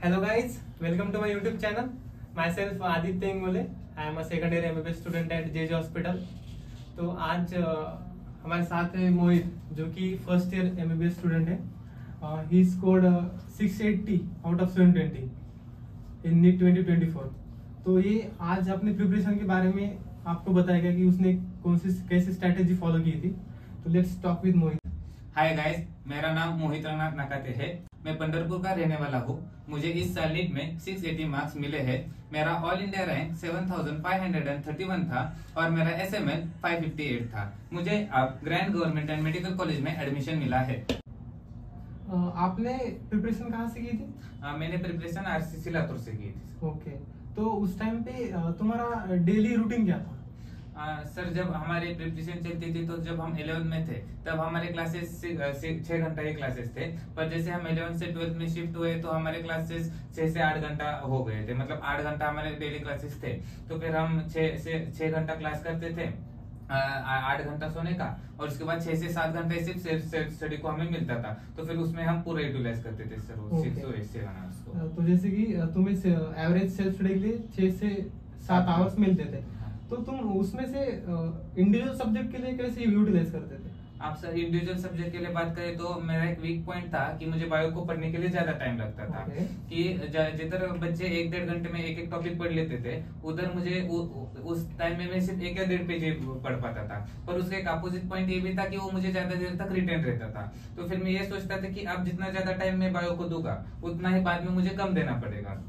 Hello guys, welcome to my YouTube channel. Myself Aditya Ingole. I am a second year MBBS student at JJ Hospital. तो आज हमारे साथ है मोहित जो कि फर्स्ट ईयर MBBS स्टूडेंट है. He scored 680 out of 720 in NEET 2024. तो ये आज अपने प्रिपरेशन के बारे में आपको बताएगा कि उसने कौन सी कैसी स्ट्रेटेजी फॉलो की थी. तो let's talk with Mohit. Hi guys, मेरा नाम मोहित रंगनाथ नकाते है. मैं पंढरपुर का रहने वाला हूँ. मुझे इस साल नीट में 680 मार्क्स मिले हैं. मेरा ऑल इंडिया रैंक 7531 था और मेरा SML 558 था. मुझे अब grand government and medical college में एडमिशन मिला है. आपने प्रिपरेशन कहाँ से की थी? मैंने प्रिपरेशन RCC लातूर से की थी. ओके. तो उस टाइम पे तुम्हारा डेली रूटीन क्या था? सर, जब हमारे प्रिपरेशन चलती थी तो जब हम 11th में थे तब हमारे क्लासेस 6 घंटा के क्लासेस थे. पर जैसे हम 11th से 12th में शिफ्ट हुए तो हमारे क्लासेस 6 से 8 घंटा हो गए थे. मतलब 8 घंटा हमारे डेली क्लासेस थे. तो फिर हम 6 घंटा क्लास करते थे, 8 घंटा सोने का, और उसके बाद 6 से 7 घंटे सिर्फ सेल्फ स्टडी को हमें मिलता था. तो फिर उसमें हम पूरा यूटिलाइज करते थे सर. तो जैसे कि तुम्हें एवरेज सेल्फ स्टडी के लिए 6 से 7 आवर्स मिलते थे. तो तुम उसमें से इंडिविजुअल सब्जेक्ट के लिए कैसे यूटिलाइज करते थे? आप सर इंडिविजुअल सब्जेक्ट के लिए बात करें तो मेरा एक वीक पॉइंट था कि मुझे बायो को पढ़ने के लिए ज्यादा टाइम लगता था. कि जिधर बच्चे 1-1.5 घंटे में एक टॉपिक पढ़ लेते थे, उधर मुझे उस टाइम में मैं सिर्फ 1 या 1.5 पेज पढ़ पाता था. पर उसका एक अपोजिट पॉइंट ये भी था कि वो मुझे ज्यादा देर तक रिटेन रहता था. तो फिर मैं ये सोचता था कि अब जितना ज्यादा टाइम मैं बायो को दूंगा उतना ही बाद में मुझे कम देना पड़ेगा.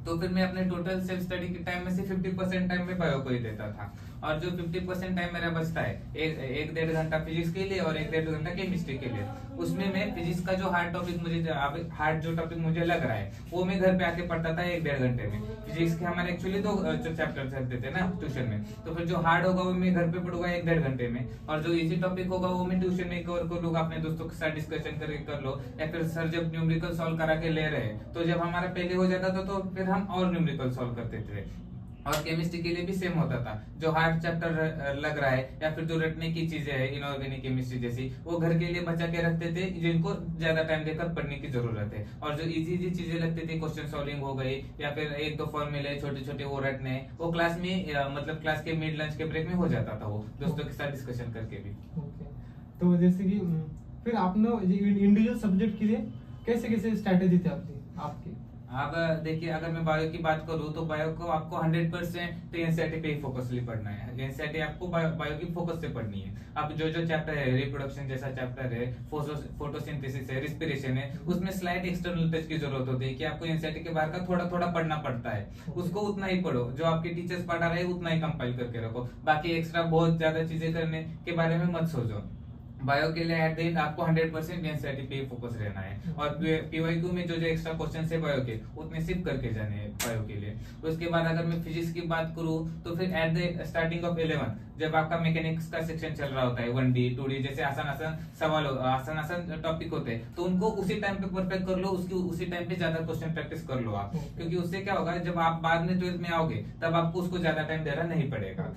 तो फिर मैं अपने टोटल सेल्फ स्टडी के टाइम में से 50% टाइम में बायो को ही देता था. और जो 50% टाइम मेरा बचता है, 1-1.5 घंटा फिजिक्स के लिए और 1-1.5 घंटा केमिस्ट्री के लिए, उसमें मैं फिजिक्स का जो हार्ड टॉपिक मुझे लग रहा है वो मैं घर पे आके पढ़ता था 1-1.5 घंटे में. फिजिक्स के हमारे एक्चुअली 2 चैप्टर चलते थे ना ट्यूशन में. तो फिर जो हार्ड होगा वो मैं घर पे पढ़ूंगा 1-1.5 घंटे में, और जो इजी टॉपिक होगा वो मैं ट्यूशन में कवर कर लूंगा, अपने दोस्तों के साथ डिस्कशन करके कर लो. या फिर सर जब न्यूमेरिकल सॉल्व करा के ले रहे तो जब हमारा पहले हो जाता था तो फिर हम और न्यूमेरिकल सॉल्व करते थे. और केमिस्ट्री के लिए भी सेम होता था. जो हार्ड चैप्टर लग रहा है या फिर जो रटने की चीजें है इनऑर्गेनिक केमिस्ट्री जैसी, वो घर के लिए बचा के रखते थे जिनको ज्यादा टाइम देकर पढ़ने की जरूरत है. और जो इजी चीजें लगती थी, क्वेश्चन सॉल्विंग हो गई या फिर 1-2 फॉर्मूले छोटे छोटे वो रटने, वो क्लास में मतलब क्लास के मिड लंच के ब्रेक में हो जाता था, वो दोस्तों के साथ डिस्कशन करके भी. तो जैसे कि फिर आपने इंडिविजुअल सब्जेक्ट के लिए कैसे कैसे स्ट्रेटेजी थी आपकी? अब देखिए, अगर मैं बायो की बात करूं तो बायो को आपको 100% एनसीईआरटी पे ही फोकसली पढ़ना है. एनसीईआरटी आपको बायो की फोकस से पढ़नी है. अब जो चैप्टर है, रिप्रोडक्शन जैसा चैप्टर है, फोटोसिंथेसिस है, रिस्पिरेशन है, उसमें स्लाइट एक्सटर्नल टच की जरूरत होती है कि आपको एनसीईआरटी के बाहर का थोड़ा थोड़ा पढ़ना पड़ता है. उसको उतना ही पढ़ो जो आपके टीचर्स पढ़ा रहे उतना ही कंपाइल करके रखो. बाकी एक्स्ट्रा बहुत ज्यादा चीजें करने के बारे में मत सोचो. बायो के लिए एट द एंड आपको 100% एनसीईआरटी पे फोकस रहना है. और पीवाईक्यू में जो एक्स्ट्रा क्वेश्चन है बायो के, उतने सिर्फ करके जाने हैं बायो के लिए. उसके बाद अगर मैं फिजिक्स की बात करूं तो फिर एट द स्टार्टिंग ऑफ 11 जब आपका मैकेनिक्स का सेक्शन चल रहा होता है, 1D 2D जैसे आसान आसान टॉपिक होते हैं, तो उनको उसी टाइम पे परफेक्ट कर लो. उसी टाइम पे ज्यादा क्वेश्चन प्रैक्टिस कर लो आप. क्योंकि उससे क्या होगा, जब आप बाद में 12th में आओगे तब आपको उसको ज्यादा टाइम देना नहीं पड़ेगा.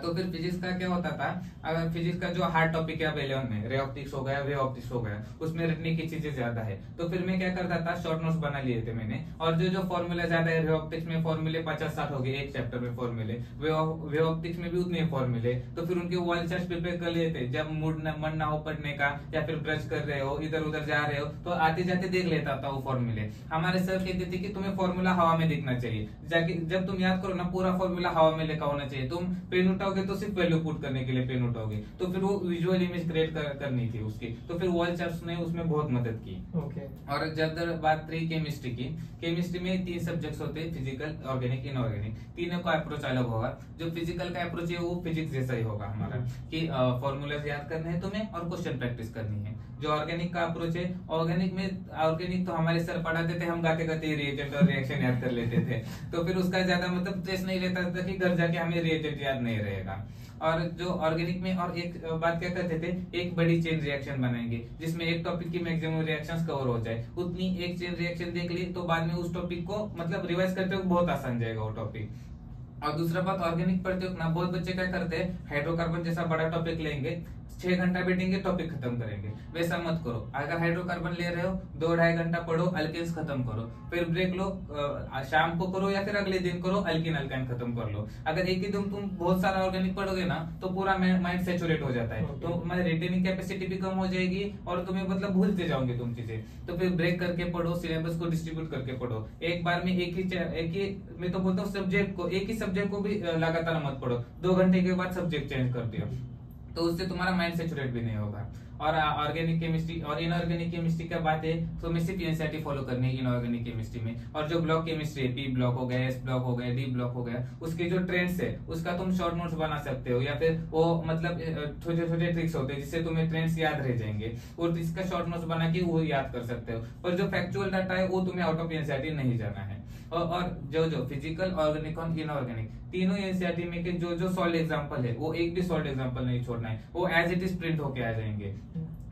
तो फिर फिजिक्स का क्या होता था, अगर फिजिक्स का जो हार्ड टॉपिक है अब 11 में, रे ऑप्टिक्स हो गया, वे ऑप्टिक्स हो गया, उसमें रटने की चीजें ज्यादा है. तो फिर मैं क्या करता था, शॉर्ट नोट्स बना लिए थे मैंने. और जो फॉर्मूला ज्यादा है, रे ऑप्टिक्स में फॉर्मूले 50-60 हो गए एक चैप्टर में फॉर्मूले, वे ऑप्टिक्स में भी उतने फॉर्मूले. तो फिर उनके वॉल चार्ट प्रिपेयर कर लिए थे. जब मन ना हो पढ़ने का या फिर ब्रश कर रहे हो, इधर उधर जा रहे हो, तो आते जाते देख लेता था वो फॉर्मूले. हमारे सर कहते थे कि तुम्हें फॉर्मूला हवा में दिखना चाहिए. जाके जब तुम याद करो ना, पूरा फॉर्मूला हवा में लिखा होना चाहिए. तुम पेन उठाओगे तो सिर्फ पुट करने के लिए पेन उठाओगे. तो फिर वो विजुअल इमेज क्रिएट करनी थी उसकी. तो फिर वॉल चार्ट्स ने उसमें बहुत मदद की. और जब बात रही केमिस्ट्री की, केमिस्ट्री में 3 सब्जेक्ट्स होते हैं, फिजिकल, ऑर्गेनिक, इनऑर्गेनिक. तीनों का अप्रोच अलग होगा. जो फिजिकल का अप्रोच है वो फिजिक्स जैसा ही होगा हमारा, कि फॉर्मूलाज याद करने हैं तुम्हें और क्वेश्चन प्रैक्टिस करनी है. जो ऑर्गेनिक का अप्रोच है, ऑर्गेनिक तो हमारे सर पढ़ाते थे, हम गाते गाते रिएजेंट और रिएक्शन याद कर लेते थे. तो फिर उसका ज्यादा मतलब स्ट्रेस नहीं रहता था कि घर जाके हमें रिएजेंट याद नहीं रहेगा. और जो ऑर्गेनिक में और एक बात क्या करते थे, एक बड़ी चेन रिएक्शन बनाएंगे जिसमें एक टॉपिक की मैक्सिमम रिएक्शंस कवर हो जाए. उतनी एक चेन रिएक्शन देख ली तो बाद में उस टॉपिक को मतलब रिवाइज करते हुए बहुत आसान जाएगा वो टॉपिक. और दूसरा बात, ऑर्गेनिक पढ़ते हो ना, बहुत बच्चे क्या करते हैं, हाइड्रोकार्बन जैसा बड़ा टॉपिक लेंगे, 6 घंटा बैठेंगे टॉपिक खत्म करेंगे, वैसा मत करो। अगर हाइड्रोकार्बन ले रहे हो 2-2.5 घंटा पढ़ो, अल्केन्स खत्म करो, फिर ब्रेक लो, शाम को करो या फिर अगले दिन करो, अल्किन अल्काइन खत्म कर लो। अगर एक ही दिन तुम बहुत सारा ऑर्गेनिक पढ़ोगे ना तो पूरा माइंड सेचुरेट हो जाता है, तो तुम्हारी रिटेनिंग कैपेसिटी भी कम हो जाएगी और तुम्हें मतलब भूलते जाओगे तुम चीजें। तो फिर ब्रेक करके पढ़ो, सिलेबस को डिस्ट्रीब्यूट करके पढ़ो। एक बार में एक ही मैं तो बोलता हूँ सब्जेक्ट को, एक ही सब्जेक्ट को भी लगातार मत पढ़ो, 2 घंटे के बाद सब्जेक्ट चेंज कर दियो, तो उससे तुम्हारा माइंड सेचुरेट भी नहीं होगा। और ऑर्गेनिक केमिस्ट्री और इनऑर्गेनिक केमिस्ट्री का बात है तो हमें सिर्फ एनसीईआरटी फॉलो करनी है इनऑर्गेनिक केमिस्ट्री में। और जो ब्लॉक केमिस्ट्री है, पी ब्लॉक हो गया, एस ब्लॉक हो गया, डी ब्लॉक हो गया, उसके जो ट्रेंड्स है उसका तुम शॉर्ट नोट्स बना सकते हो, या फिर वो मतलब छोटे छोटे ट्रिक्स होते हैं जिससे तुम्हें ट्रेंड्स याद रह जाएंगे और इसका शॉर्ट नोट्स बना के वो याद कर सकते हो। पर जो फैक्चुअल डाटा है वो तुम्हें आउट ऑफ एनसीईआरटी नहीं जाना है। और जो फिजिकल, ऑर्गेनिक और इनऑर्गेनिक तीनों एनसीईआरटी में के जो सॉल्ड एग्जांपल है वो एक भी सॉल्ड एग्जांपल नहीं छोड़ना है, वो एज इट इज प्रिंट होके आ जाएंगे।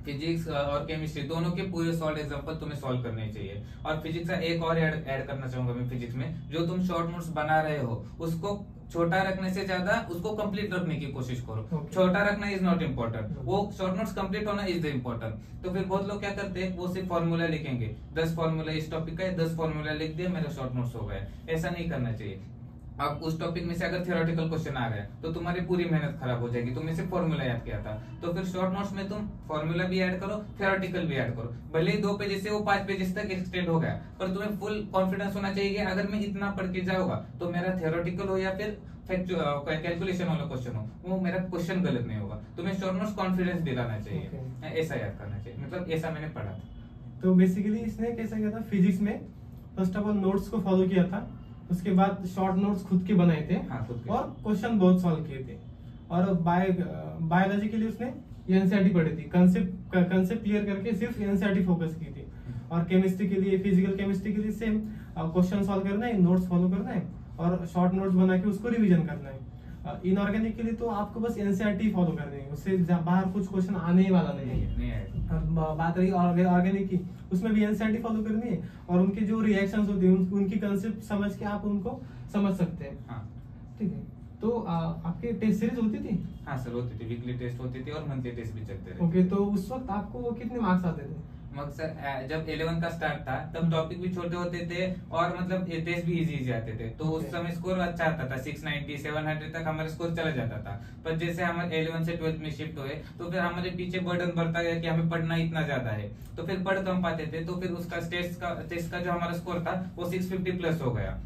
फिजिक्स और केमिस्ट्री दोनों के पूरे सॉल्व एग्जांपल तुम्हें सॉल्व करने चाहिए। और फिजिक्स का एक और ऐड करना चाहूंगा मैं फिजिक्स में, जो तुम शॉर्ट नोट्स बना रहे हो उसको छोटा रखने से ज्यादा उसको कंप्लीट रखने की कोशिश करो। छोटा रखना इज नॉट इम्पोर्टेंट, वो शॉर्ट नोट्स कंप्लीट होना इज द इम्पोर्टेंट। तो फिर बहुत लोग क्या करते हैं, वो सिर्फ फॉर्मूला लिखेंगे, 10 फॉर्मूला इस टॉपिक का है, 10 फॉर्मूला लिख दिया, मेरा शॉर्ट नोट्स हो गया। ऐसा नहीं करना चाहिए। अब उस टॉपिक में से अगर थियोरेटिकल क्वेश्चन आ रहा है तो तुम्हारी पूरी मेहनत खराब हो जाएगी, तुमने सिर्फ फॉर्मूला याद किया था। तो फिर शॉर्ट नोट्स में तुम फॉर्मूला भी ऐड करो, थियोरेटिकल भी ऐड करो, भले ही 2 पेजेस से वो 5 पेजेस तक एक्सटेंड हो गया, पर तुम्हें फुल कॉन्फिडेंस होना चाहिए कि अगर मैं इतना पढ़ के जाऊंगा तो मेरा थियोरेटिकल हो या फिर कैलकुलेशन वाला क्वेश्चन हो, वो मेरा क्वेश्चन गलत नहीं होगा। तुम्हें शॉर्ट नोट्स कॉन्फिडेंस दिलाना चाहिए, ऐसा याद करना चाहिए, मतलब ऐसा मैंने पढ़ा था। तो बेसिकली इसने कैसा किया था, फिजिक्स में फर्स्ट ऑफ ऑल नोट्स को फॉलो किया था, उसके बाद शॉर्ट नोट्स खुद के बनाए थे, हाँ, खुद के। और क्वेश्चन बहुत सॉल्व किए थे। और बायोलॉजी के लिए उसने एनसीईआरटी पढ़ी थी, कंसेप्ट क्लियर करके सिर्फ एनसीईआरटी फोकस की थी। और केमिस्ट्री के लिए, फिजिकल केमिस्ट्री के लिए सेम क्वेश्चन सॉल्व करना है, नोट्स फॉलो करना है और शॉर्ट नोट्स बना के उसको रिवीजन करना है। इनऑर्गेनिक के लिए तो आपको बस एनसीईआरटी फॉलो करनी है, उससे बाहर कुछ क्वेश्चन आने ही वाला नहीं है। बात रही ऑर्गेनिक की, उसमें भी एनसीईआरटी फॉलो करनी है और उनके जो रिएक्शंस होते हैं उनकी कंसेप्ट समझ के आप उनको समझ सकते हैं। हाँ। ठीक है, तो आपके टेस्ट सीरीज होती थी? हाँ सर, होती थी, वीकली टेस्ट होती थी और मंथली टेस्ट भी चलते रहे। ओके, तो उस वक्त आपको कितने मार्क्स आते थे? मकसद जब 11 का स्टार्ट था तब टॉपिक भी छोटे होते थे और मतलब टेस्ट भी इजी आते थे, तो उस समय स्कोर अच्छा आता था, 690 700 तक हमारा स्कोर चला जाता था। पर जैसे हमारे 11 से 12 में शिफ्ट हुए तो फिर हमारे पीछे बर्डन बढ़ता गया कि हमें पढ़ना इतना ज्यादा है, तो फिर पढ़ कम पाते थे। तो फिर उसका टेस्ट का जो हमारा स्कोर था वो 650 प्लस हो गया।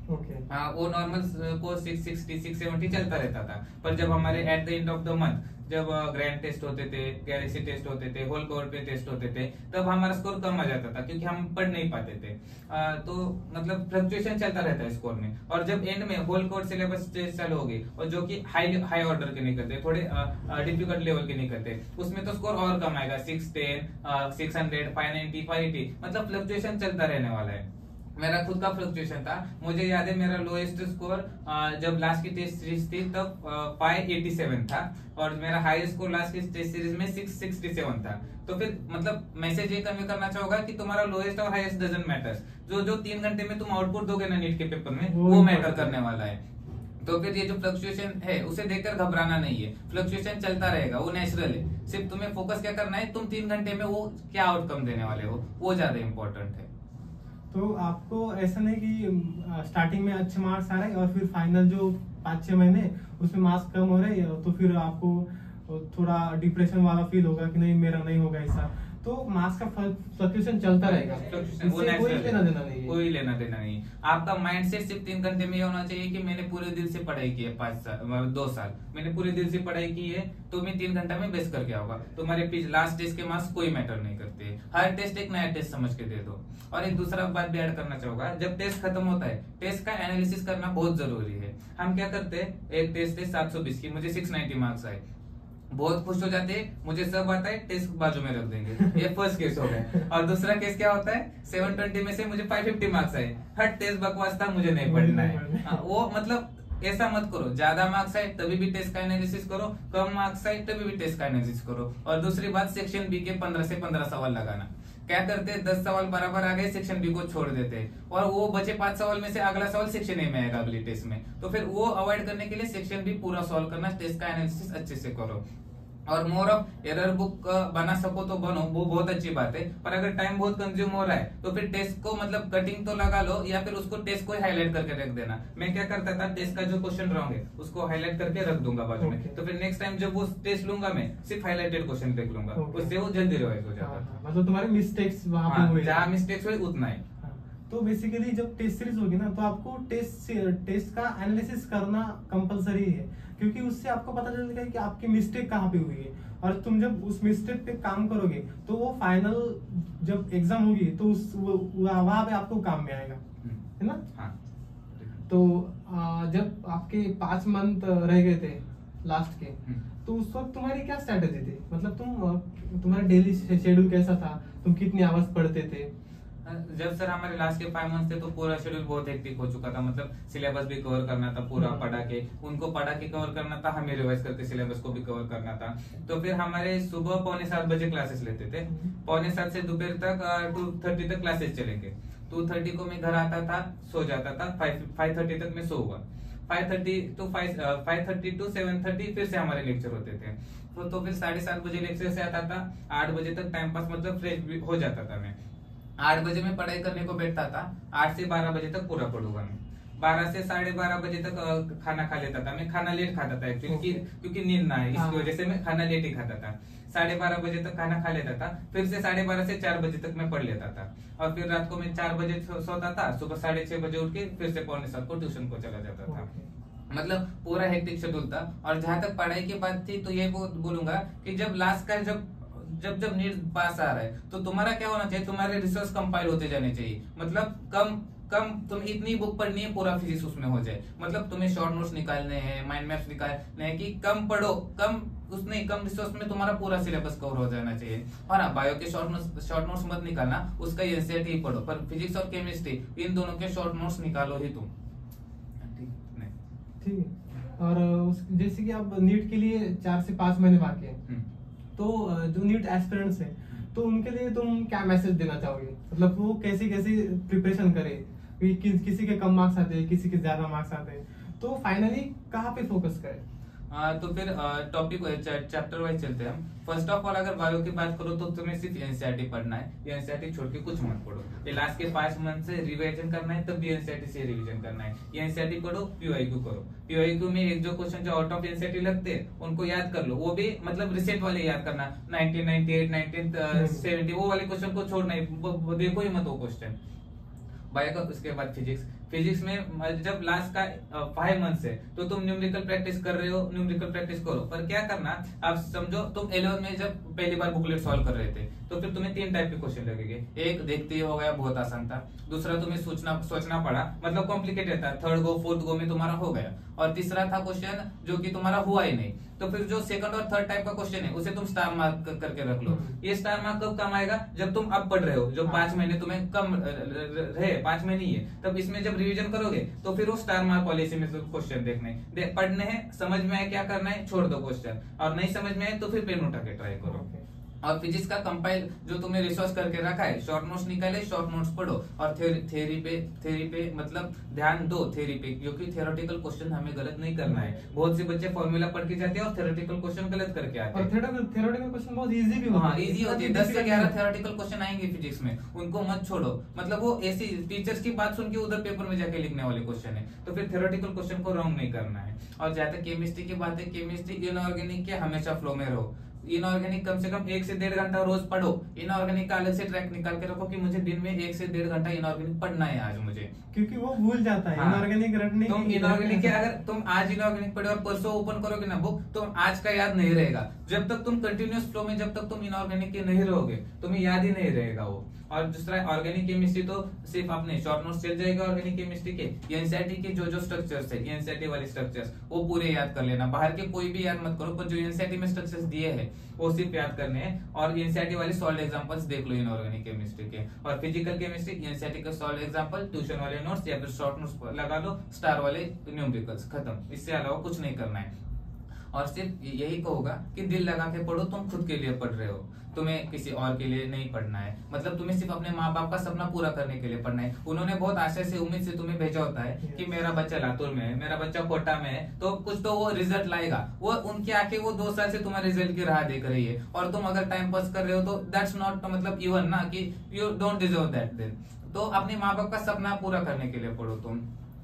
हाँ, वो नॉर्मल को 660 670 चलता रहता था। पर जब हमारे at the end of the month जब ग्रैंड टेस्ट होते थे, गैलेक्सी टेस्ट होते थे, होल कवर पे टेस्ट होते थे, तब हमारा स्कोर कम आ जाता था क्योंकि हम पढ़ नहीं पाते थे। तो मतलब फ्लक्चुएशन चलता रहता है स्कोर में। और जब एंड में होल कवर सिलेबस टेस्ट चालू होगी और जो कि हाई ऑर्डर के निकलते, थोड़े डिफिकल्ट लेवल के निकलते, उसमें तो स्कोर और कम आएगा, 610 600 590 580, मतलब फ्लक्चुएशन चलता रहने वाला है। मेरा खुद का फ्लक्चुएशन था, मुझे याद है मेरा लोएस्ट स्कोर जब लास्ट की टेस्ट सीरीज थी तब 587 था और मेरा हाईएस्ट स्कोर लास्ट की टेस्ट सीरीज में 667 था। तो फिर मतलब मैसेज ये कन्वे करना चाहूंगा कि तुम्हारा लोएस्ट और हाईएस्ट डजंट मैटर्स, जो 3 घंटे में तुम आउटपुट दोगे ना नीट के पेपर में, वो मैटर करने वाला है। तो फिर ये जो फ्लक्चुएशन है उसे देखकर घबराना नहीं है, फ्लक्चुएशन चलता रहेगा, वो नेचुरल है। सिर्फ तुम्हें फोकस क्या करना है, तुम 3 घंटे में वो क्या आउटकम देने वाले हो, वो ज्यादा इंपॉर्टेंट है। तो आपको ऐसा नहीं कि स्टार्टिंग में अच्छे मार्क्स आ रहे हैं और फिर फाइनल जो 5-6 महीने उसमें मार्क्स कम हो रहे हैं तो फिर आपको थोड़ा डिप्रेशन वाला फील होगा कि नहीं मेरा नहीं होगा ऐसा, तो मार्क्स का फ्लक्चुएशन चलता रहेगा, कोई लेना देना नहीं है। कोई लेना देना नहीं। आपका माइंडसेट सिर्फ 3 घंटे में ये होना चाहिए कि मैंने पूरे दिल से पढ़ाई की है, 2 साल मैंने पूरे दिल से पढ़ाई की है, तो मैं 3 घंटा में बेस करके आऊंगा। तुम्हारे लास्ट टेस्ट के मार्क्स कोई मैटर नहीं करते, हर टेस्ट एक नया टेस्ट समझ के दे दो। और एक दूसरा बात भी ऐड करना चाहूंगा, जब टेस्ट खत्म होता है टेस्ट का एनालिसिस करना बहुत जरूरी है। हम क्या करते हैं, एक टेस्ट है 720 की, मुझे 690 मार्क्स आए, बहुत खुश हो जाते हैं, मुझे सब आता है, टेस्ट बाजू में रख देंगे, ये फर्स्ट केस हो गया। और दूसरा केस क्या होता है, 720 में से मुझे 550 मार्क्स आए, हट टेस्ट बकवास था, मुझे नहीं पढ़ना है। वो मतलब ऐसा मत करो, ज्यादा मार्क्स आए तभी भी टेस्ट का एनालिसिस करो, कम मार्क्स आए तभी भी टेस्ट का एनालिसिस करो। और दूसरी बात, सेक्शन बी के 15 से 15 सवाल लगाना। क्या करते हैं, 10 सवाल बराबर आ गए, सेक्शन बी को छोड़ देते हैं और वो बचे 5 सवाल में से अगला सवाल सेक्शन ए में आएगा अगली टेस्ट में। तो फिर वो अवॉइड करने के लिए सेक्शन बी पूरा सॉल्व करना, टेस्ट का एनालिसिस अच्छे से करो। और मोर ऑफ एरर बुक बना सको तो बनो, वो बहुत अच्छी बात है। पर अगर टाइम बहुत कंज्यूम हो रहा है तो फिर टेस्ट को मतलब कटिंग तो लगा लो या फिर उसको टेस्ट को हाईलाइट करके रख देना। मैं क्या करता था, टेस्ट का जो क्वेश्चन रॉन्ग है उसको हाईलाइट करके रख दूंगा बाजू में, तो फिर नेक्स्ट टाइम जब वो टेस्ट लूंगा मैं सिर्फ हाईलाइटेड क्वेश्चन देख लूंगा, उससे वो जल्दी रिवाइज हो जाता था। मतलब तुम्हारे मिस्टेक्स वहां पे हुए, जहाँ मिस्टेक्स हुए उतना ही। तो बेसिकली जब टेस्ट सीरीज होगी ना तो आपको टेस्ट का एनालिसिस करना कंपलसरी है, क्योंकि उससे आपको पता चलेगा कि आपकी मिस्टेक कहाँ पे हुई है, और तुम जब उस मिस्टेक पे काम करोगे तो वो फाइनल जब एग्जाम होगी तो उस वहां पे आपको काम में आएगा, है ना? हाँ। तो जब आपके 5 मंथ रह गए थे लास्ट के, तो उस वक्त तुम्हारी क्या स्ट्रेटेजी थी? मतलब तुम्हारा डेली शेड्यूल कैसा था? तुम कितनी आवर्स पढ़ते थे? जब सर हमारे लास्ट के 5 मंथ थे तो पूरा शेड्यूल बहुत हेक्टिक हो चुका था, मतलब सिलेबस भी कवर करना था पूरा पढ़ा के, उनको पढ़ा के कवर करना था, हमें रिवाइज करके सिलेबस को भी कवर करना था। तो फिर हमारे सुबह 6:45 बजे क्लासेस लेते थे, 6:45 से दोपहर तक 2:30 तक क्लासेस चलेंगे। 2:30 को मैं घर आता था, सो जाता था, 5:30 तक मैं सोऊंगा, 5:30 to 7:30 फिर से हमारे लेक्चर होते थे। तो फिर 7:30 बजे लेक्चर से आता था, 8 बजे तक टाइम पास मतलब फ्रेश भी हो जाता था मैं। 8 बजे में पढ़ाई करने को बैठता था, 8 से 12 बजे तक पूरा पढ़ूंगा मैं। 12 से 12:30 बजे तक खाना खा लेता था मैं, खाना लेट खाता था एक्चुअली क्योंकि नींद ना है इसकी वजह से मैं खाना लेट ही खाता था। 12:30 बजे तक खाना खा लेता था, फिर से 12:30 से 4 बजे तक मैं पढ़ लेता था, और फिर रात को मैं 4 बजे सोता था, सुबह 6:30 बजे उठ के फिर से 6:45 को ट्यूशन को चला जाता था। मतलब पूरा हेक्टिक शेड्यूल था। और जहां तक पढ़ाई की बात थी तो ये बोलूंगा कि जब लास्ट का जब नीट पास आ रहा है तो तुम्हारा क्या होना चाहिए, तुम्हारे रिसोर्स कंपाइल होते जाने चाहिए। मतलब कम तुम इतनी बुक पढ़नी है पूरा फिजिक्स उसमें हो जाए, मतलब तुम्हें शॉर्ट नोट्स निकालने हैं, माइंड मैप्स निकालने हैं, कि कम पढ़ो, कम रिसोर्स में तुम्हारा पूरा सिलेबस कवर हो जाना चाहिए। और हाँ, बायो के शॉर्ट नोट्स मत निकालना, उसका एनसीईआरटी ही पढ़ो, पर फिजिक्स और केमिस्ट्री इन दोनों के शॉर्ट नोट्स निकालो ही तुम। ठीक है। और जैसे कि आप नीट के लिए 4 से 5 महीने बाकी हैं, तो जो नीट एस्पिरेंट्स हैं तो उनके लिए तुम क्या मैसेज देना चाहोगे? मतलब वो कैसे प्रिपरेशन करें, किसी के कम मार्क्स आते हैं, किसी के ज्यादा मार्क्स आते हैं, तो फाइनली कहाँ पे फोकस करें? तो फिर टॉपिक चैप्टर वाइज चलते हैं हम। फर्स्ट ऑफ ऑल अगर बायो की बात करो तो तुम्हें सिर्फ एनसीईआरटी पढ़ना है, एनसीईआरटी छोड़ के कुछ मत पढ़ो। ये लास्ट के 5 मंथ से रिवीजन करना है, तब भी एनसीईआरटी से रिवीजन करना है। ये एनसीईआरटी पढ़ो, पीवाईक्यू करो, पीवाईक्यू में एक जो क्वेश्चन जो आउट ऑफ एनसीईआरटी लगते हैं उनको याद कर लो, वो भी मतलब रिसेट वाले याद करना, 1998 1970 वो वाले क्वेश्चन को छोड़ना है, देखो ही मत वो क्वेश्चन। बायो का उसके बाद फिजिक्स में जब लास्ट का 5 मंथ है तो तुम न्यूमेरिकल प्रैक्टिस कर रहे हो, न्यूमेरिकल प्रैक्टिस करो। पर क्या करना, आप समझो तुम 11 में जब पहली बार बुकलेट सॉल्व कर रहे थे तो फिर तुम्हें 3 टाइप के क्वेश्चन लगेंगे। एक देखते ही हो गया, बहुत आसान था। दूसरा तुम्हें सोचना पड़ा, मतलब कॉम्प्लिकेटेड था, 3rd गो 4th गो में तुम्हारा हो गया। और तीसरा था क्वेश्चन जो कि तुम्हारा हुआ ही नहीं, तो फिर जो 2nd और 3rd टाइप का क्वेश्चन है उसे तुम स्टार मार्क करके रख लो। ये स्टार मार्क कब काम आएगा, जब तुम अब पढ़ रहे हो, जो 5 महीने तुम्हें कम रहे, 5 महीने ही है, तब इसमें जब रिवीजन करोगे तो फिर वो स्टार मार्क वाले में क्वेश्चन देखने पढ़ने हैं, समझ में आए क्या करना है छोड़ दो क्वेश्चन, और नहीं समझ में आए तो फिर पेन उठा के ट्राई करो। और फिजिक्स का कंपाइल जो तुमने रिसोर्स करके रखा है, शॉर्ट नोट्स निकाले, शॉर्ट नोट्स पढ़ो, और थ्योरी पे मतलब ध्यान दो थ्योरी पे, क्योंकि थ्योरेटिकल क्वेश्चन हमें गलत नहीं करना है। बहुत से बच्चे फॉर्मूला पढ़ के जाते हैं और थ्योरेटिकल क्वेश्चन गलत करके आते हैं। थ्योरेटिकल क्वेश्चन बहुत इजी भी होता है। इजी होती है, 10 से 11 थ्योरेटिकल क्वेश्चन आएंगे फिजिक्स में, उनको मत छोड़ो। मतलब वो ऐसी टीचर्स की बात सुन के उधर पेपर में जाके लिखने वाले क्वेश्चन है, तो फिर थ्योरेटिकल क्वेश्चन को रॉन्ग नहीं करना है। और जहाँ तक केमिस्ट्री की बात है, केमिस्ट्री इनऑर्गेनिक के हमेशा फ्लो में रहो। इनऑर्गेनिक कम से कम 1 से 1.5 घंटा रोज पढ़ो। इनऑर्गेनिक का अलग से ट्रैक निकाल के रखो कि मुझे दिन में 1 से 1.5 घंटा इनऑर्गेनिक पढ़ना है आज मुझे, क्योंकि वो भूल जाता है। इनऑर्गेनिक रटने तुम इनऑर्गेनिक के अगर तुम आज इनऑर्गेनिक पढ़े और परसों ओपन करोगे ना बुक, तो आज का याद नहीं रहेगा। जब तक तुम कंटिन्यूअस फ्लो में, जब तक तुम इनऑर्गेनिक के नहीं रहोगे, तुम्हें याद ही नहीं रहेगा वो। और दूसरा ऑर्गेनिक केमिस्ट्री तो सिर्फ अपने शॉर्ट नोट्स चल जाएगा ऑर्गेनिक केमिस्ट्री के। एनसीईआरटी के जो स्ट्रक्चर्स है, एनसीईआरटी वाले स्ट्रक्चर्स वो पूरे याद कर लेना, बाहर के कोई भी याद मत करो, पर जो एनसीईआरटी में स्ट्रक्चर्स दिए हैं वो सिर्फ याद करने हैं। और एनसीईआरटी वाले सॉल्व एग्जांपल्स देख लो इनऑर्गेनिक केमिस्ट्री के। और फिजिकल केमिस्ट्री एनसीईआरटी के सॉल्व एग्जांपल, ट्यूशन वाले नोट्स या फिर शॉर्ट नोट्स लगा लो, स्टार वाले न्यूमेरिकल्स, खत्म। इससे अलावा कुछ नहीं करना है। और सिर्फ यही कहूंगा कि दिल लगा के पढ़ो, तुम खुद के लिए पढ़ रहे हो, तुम्हें किसी और के लिए नहीं पढ़ना है। मतलब तुम्हें सिर्फ अपने माँ बाप का सपना पूरा करने के लिए पढ़ना है। उन्होंने बहुत आशा से, उम्मीद से तुम्हें भेजा होता है कि मेरा बच्चा लातूर में है, मेरा बच्चा कोटा में है, तो कुछ तो वो रिजल्ट लाएगा। वो उनकी आंखें वो 2 साल से तुम्हारे रिजल्ट की राह देख रही है, और तुम अगर टाइम पास कर रहे हो तो दैट्स नॉट मतलब इवन ना कि you don't deserve that then. तो अपने माँ बाप का सपना पूरा करने के लिए पढ़ो तुम।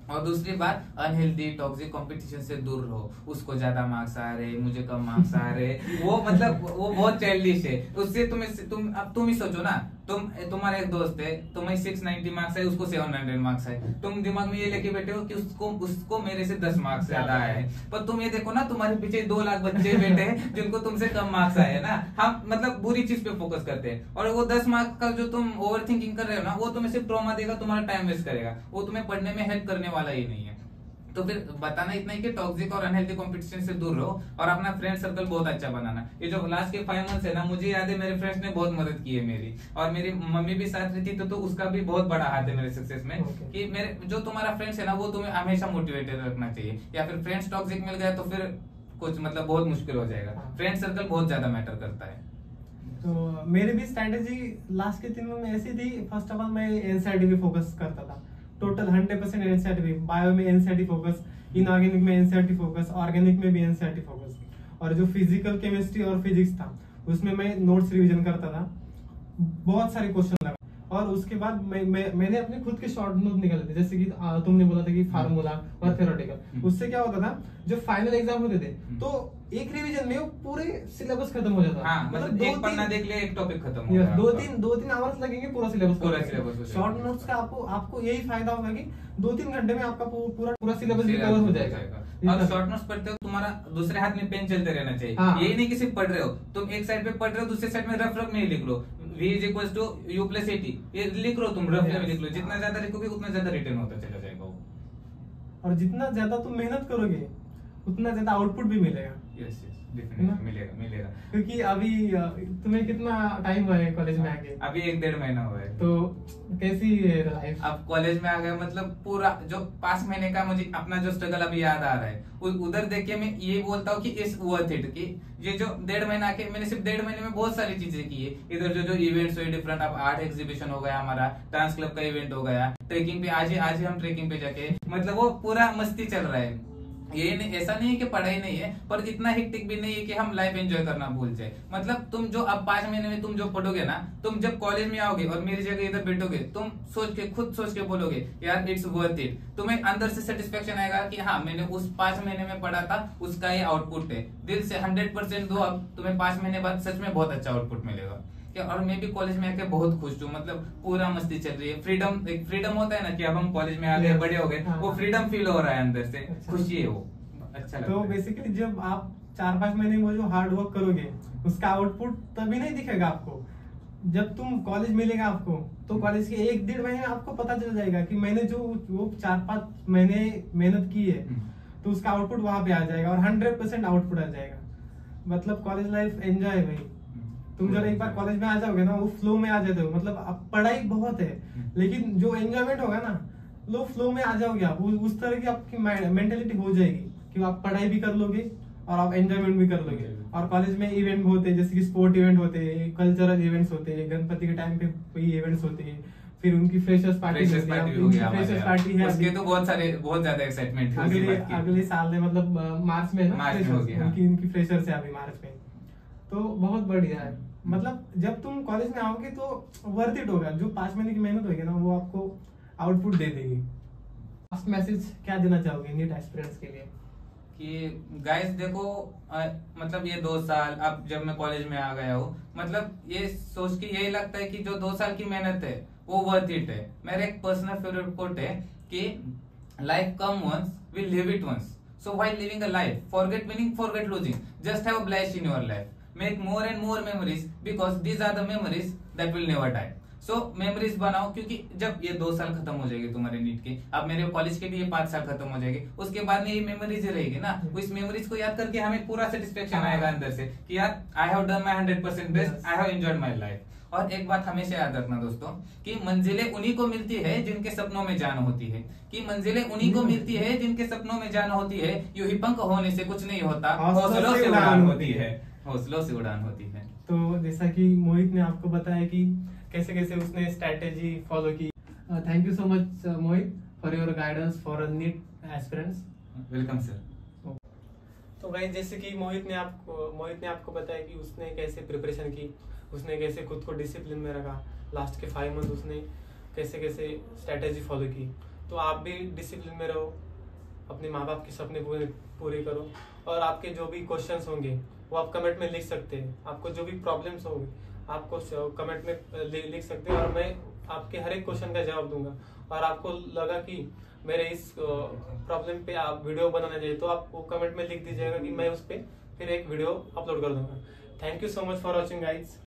और दूसरी बात, अनहेल्दी टॉक्सिक कंपटीशन से दूर रहो। उसको ज्यादा मार्क्स आ रहे, मुझे कम मार्क्स आ रहे, वो मतलब वो बहुत चाइल्डिश है। उससे तुम ही सोचो ना, तुम्हारा एक दोस्त है, तुम्हें 690 मार्क्स है, उसको 700 मार्क्स है, तुम दिमाग में ये लेके बैठे हो कि उसको मेरे से 10 मार्क्स ज्यादा है। पर तुम ये देखो ना, तुम्हारे पीछे 2 लाख बच्चे बैठे हैं जिनको तुमसे कम मार्क्स आए है ना। हम मतलब बुरी चीज पे फोकस करते हैं, और वो 10 मार्क्स का जो तुम ओवर थिंकिंग कर रहे हो ना, वो तुम्हें सिर्फ ट्रॉमा देगा, तुम्हारा टाइम वेस्ट करेगा, वो तुम्हें पढ़ने में हेल्प करने वाला ही नहीं है। तो फिर बताना इतना ही कि टॉक्सिक और अनहेल्दी कंपटीशन से दूर रहो, और अपना फ्रेंड सर्कल बहुत अच्छा बनाना। ये जो लास्ट के 5 मंथ्स है ना, मुझे याद है मेरे फ्रेंड्स ने बहुत मदद की है मेरी, और मेरी मम्मी भी साथ रहती तो उसका भी बहुत बड़ा हाथ है मेरे सक्सेस में। कि मेरे जो तुम्हारा फ्रेंड्स है ना, वो तुम्हें हमेशा मोटिवेटेड रखना चाहिए। या फिर फ्रेंड्स टॉक्सिक मिल गया तो फिर कुछ मतलब बहुत मुश्किल हो जाएगा। फ्रेंड सर्कल बहुत ज्यादा मैटर करता है। तो मेरी भी स्ट्रेटेजी लास्ट के 3 मंथ में ऐसी थी। फर्स्ट ऑफ ऑल मैं एनसीईआरटी पे फोकस करता था, टोटल 100% एनसीईआरटी। बायो में एनसीईआरटी फोकस, इनऑर्गेनिक में एनसीईआरटी फोकस, ऑर्गेनिक में भी एनसीईआरटी फोकस, और जो फिजिकल केमिस्ट्री और फिजिक्स था उसमें मैं नोट्स रिवीजन करता था, बहुत सारे क्वेश्चन लगा। और उसके बाद मैंने अपने खुद के शॉर्ट नोट निकाले थे, जैसे कि तुमने बोला था कि फार्मूला और थ्योरेटिकल। उससे क्या होता था, जो फाइनल एग्जाम होते थे तो एक रिवीजन में वो पूरे सिलेबस खत्म हो जाता। हाँ, मतलब एक पन्ना देख ले, एक टॉपिक खत्म हो गया। 2-3 आवर्स लगेंगे पूरा सिलेबस। शॉर्ट नोट्स का आपको यही फायदा होगा कि 2-3 घंटे में आपका पूरा सिलेबस भी कवर हो जाएगा। और शॉर्ट नोट्स पढ़ते हो, तुम्हारा दूसरे हाथ में पेन चलते रहना चाहिए। यही नहीं कि सिर्फ पढ़ रहे हो, तुम एक साइड पे पढ़ रहे हो, दूसरे साइड में रफ में लिख लो, v = u + at, ये लिख लो, तुम रफ में लिख लो। जितना ज्यादा लिखोगे उतना ज्यादा रिटर्न होता चला जाएगा वो। और जितना ज्यादा तुम मेहनत करोगे उतना ज्यादा आउटपुट भी मिलेगा। यस डेफिनेटली मिलेगा। क्योंकि अभी तुम्हें कितना टाइम हुआ है कॉलेज में आके? अभी 1-1.5 महीना हुआ है। तो कैसी है लाइफ? अब कॉलेज में आ गया, मतलब पूरा जो 5 महीने का मुझे अपना जो स्ट्रगल अभी याद आ रहा है, उधर देख के मैं ये बोलता हूँ कि इट्स वर्थ इट। कि ये जो 1.5 महीना के, मैंने सिर्फ 1.5 महीने में बहुत सारी चीजें की है। इधर जो इवेंट्स हुए डिफरेंट, अब आर्ट एग्जीबिशन हो गया, हमारा डांस क्लब का इवेंट हो गया, ट्रेकिंग पे आज ही हम ट्रेकिंग पे जाके, मतलब वो पूरा मस्ती चल रहा है। ये नहीं, ऐसा नहीं है कि पढ़ाई नहीं है, पर इतना हेक्टिक भी नहीं है कि हम लाइफ एंजॉय करना भूल जाए। मतलब तुम जो अब 5 महीने में तुम जो पढ़ोगे ना, तुम जब कॉलेज में आओगे और मेरी जगह इधर बैठोगे, तुम खुद सोच के बोलोगे यार इट्स वर्थ इट। तुम्हें अंदर से सेटिस्फेक्शन आएगा कि हाँ, मैंने उस 5 महीने में पढ़ा था, उसका ये आउटपुट है। दिल से 100% दो, अब तुम्हें 5 महीने बाद सच में बहुत अच्छा आउटपुट मिलेगा। और मैं भी कॉलेज में आके बहुत खुश हूँ। मतलब पूरा मस्ती चल रही है, एक फ्रीडम होता है ना कि अब हम कॉलेज में आ गए, बड़े हो गए, वो फ्रीडम फील हो रहा है अंदर से, खुशी है वो, अच्छा लगता है। तो बेसिकली जब आप 4-5 महीने में जो हार्ड वर्क करोगे उसका आउटपुट तभी नहीं दिखेगा आपको, जब तुम कॉलेज मिलेगा आपको, तो कॉलेज के 1-1.5 महीने में आपको पता चल जाएगा कि मैंने जो वो 4-5 महीने मेहनत की है तो उसका आउटपुट वहां पे आ जाएगा, और 100% आउटपुट आ जाएगा। मतलब कॉलेज लाइफ एंजॉय है भाई। तुम जब एक बार कॉलेज में आ जाओगे ना, वो फ्लो में आ जाते हो। मतलब अब पढ़ाई बहुत है, लेकिन जो एंजॉयमेंट होगा ना, लो फ्लो में आ जाओगे आप। उस तरह की आपकी मेंटेलिटी हो जाएगी कि आप पढ़ाई भी कर लोगे और आप एंजॉयमेंट भी कर लोगे। और कॉलेज में इवेंट होते हैं, जैसे कि स्पोर्ट इवेंट होते हैं, कल्चरल इवेंट्स होते हैं, गणपति के टाइम पे इवेंट्स होते हैं, फिर उनकी फ्रेशर्स पार्टी है, उसके तो बहुत ज्यादा एक्साइटमेंट है। अगले साल में, मतलब मार्च में ना, उनकी फ्रेशर्स है अभी मार्च में, तो बहुत बढ़िया है। मतलब जब तुम कॉलेज में आओगे तो वर्थ इट होगा। जो 5 महीने की मेहनत होगी ना, वो आपको आउटपुट दे देगी। लास्ट मैसेज क्या देना चाहोगे नीट एस्पिरेंट्स के लिए? कि गाइस देखो, मतलब ये 2 साल अब जब मैं कॉलेज में आ गया हूँ, मतलब ये सोच के यही लगता है कि जो 2 साल की मेहनत है वो वर्थ इट है। मेरा एक पर्सनल फेवरेट कोट है कि life come once, we live it once, so while living a life forget winning, forget losing, just have a blast in your life, make more and more memories because these are the memories that will never die. So memories बनाओ, क्योंकि जब ये 2 साल खत्म हो जाएगी तुम्हारे NEET के, अब मेरे कॉलेज के भी ये 5 साल खत्म हो जाएगी, उसके बाद में ये मेमोरीज रहेगी ना, इस मेमोरीज को याद करके हमें पूरा सेटिस्फेक्शन आएगा अंदर से कि यार I have done my 100% best, I have enjoyed my life. और एक बात हमेशा याद रखना दोस्तों कि मंजिलें उन्हीं को मिलती है जिनके सपनों में जान होती है, कि मंजिलें उन्हीं को मिलती है जिनके सपनों में जान होती है। यूं ही पंख होने से कुछ नहीं होता, हौसलों से उड़ान होती है, हौसलों से उड़ान होती है। तो जैसा कि मोहित ने आपको बताया कि कैसे कैसे उसने स्ट्रैटेजी फॉलो की। Thank you so much Mohit for your guidance for NEET aspirants. Welcome sir. तो भाई जैसे कि मोहित ने आपको बताया कि उसने कैसे प्रिपरेशन की, उसने कैसे खुद को डिसिप्लिन में रखा, लास्ट के 5 मंथ उसने कैसे कैसे स्ट्रैटेजी फॉलो की। तो आप भी डिसिप्लिन में रहो, अपने माँ बाप के सपने पूरे करो, और आपके जो भी क्वेश्चंस होंगे वो आप कमेंट में लिख सकते हैं। आपको जो भी प्रॉब्लम्स होंगे आपको कमेंट में लिख सकते हैं, और मैं आपके हर एक क्वेश्चन का जवाब दूंगा। और आपको लगा कि मेरे इस प्रॉब्लम पे आप वीडियो बनाना चाहिए तो आप वो कमेंट में लिख दीजिएगा कि मैं उस पर फिर एक वीडियो अपलोड कर दूंगा। Thank you so much for watching guys.